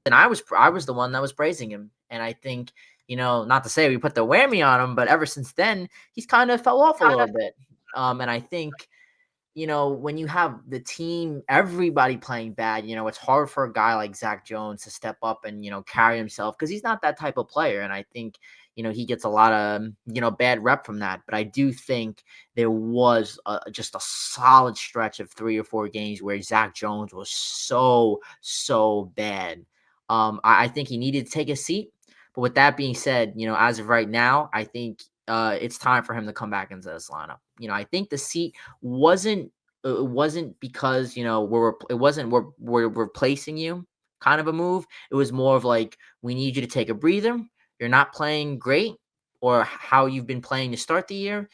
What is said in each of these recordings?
and I was the one that was praising him, and I think, not to say we put the whammy on him, but ever since then he's kind of fell off a little bit. And I think, when you have the team, everybody playing bad, it's hard for a guy like Zach Jones to step up and, carry himself because he's not that type of player. And I think, he gets a lot of, bad rep from that. But I do think there was just a solid stretch of 3 or 4 games where Zach Jones was so, so bad. I think he needed to take a seat. But with that being said, as of right now, I think it's time for him to come back into this lineup. I think the seat wasn't it wasn't because we're replacing you kind of a move. It was more of like, we need you to take a breather. You're not playing great, or how you've been playing to start the year.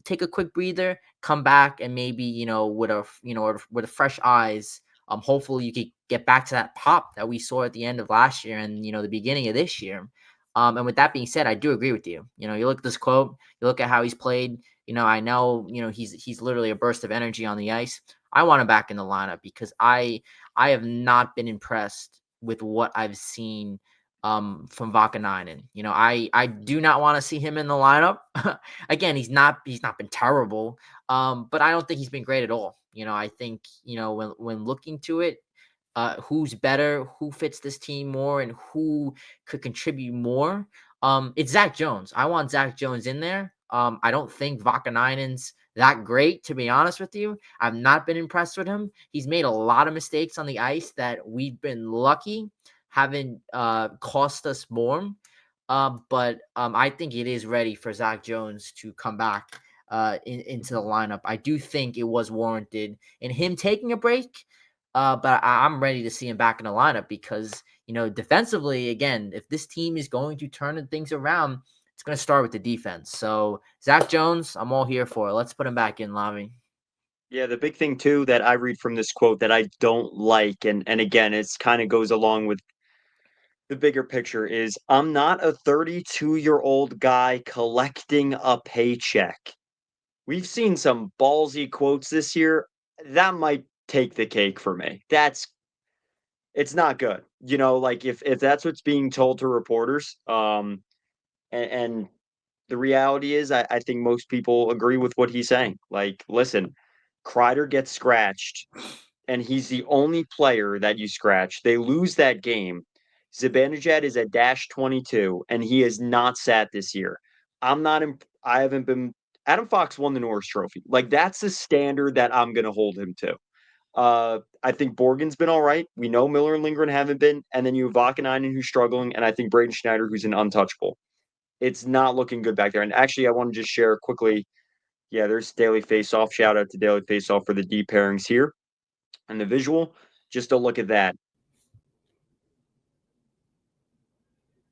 Take a quick breather, come back, and maybe with a fresh eyes. Hopefully you could get back to that pop that we saw at the end of last year and the beginning of this year. And with that being said, I do agree with you. You look at this quote, you look at how he's played. I know, he's literally a burst of energy on the ice. I want him back in the lineup because I have not been impressed with what I've seen from Vakanainen. I do not want to see him in the lineup. Again, he's not been terrible. But I don't think he's been great at all. I think, when looking to it, who's better, who fits this team more, and who could contribute more. It's Zach Jones. I want Zach Jones in there. I don't think Vakanainen's that great, to be honest with you. I've not been impressed with him. He's made a lot of mistakes on the ice that we've been lucky haven't cost us more. But I think it is ready for Zach Jones to come back into the lineup. I do think it was warranted in him taking a break. But I'm ready to see him back in the lineup because, defensively, again, if this team is going to turn things around, it's going to start with the defense. So, Zach Jones, I'm all here for it. Let's put him back in, Lavi. Yeah, the big thing too that I read from this quote that I don't like, and again, it's kind of goes along with the bigger picture is I'm not a 32-year-old guy collecting a paycheck. We've seen some ballsy quotes this year. That might take the cake for me. It's not good. Like if that's what's being told to reporters, and the reality is I think most people agree with what he's saying. Like, listen, Kreider gets scratched and he's the only player that you scratch. They lose that game. Zibanejad is at dash 22, and he has not sat this year. I haven't been. Adam Fox won the Norris Trophy. Like, that's the standard that I'm going to hold him to. I think Borgen's been all right. We know Miller and Lindgren haven't been. And then you have Vakanainen who's struggling, and I think Braden Schneider who's an untouchable. It's not looking good back there. And actually, I want to just share quickly. Yeah, there's Daily Faceoff. Shout out to Daily Faceoff for the deep pairings here and the visual. Just a look at that.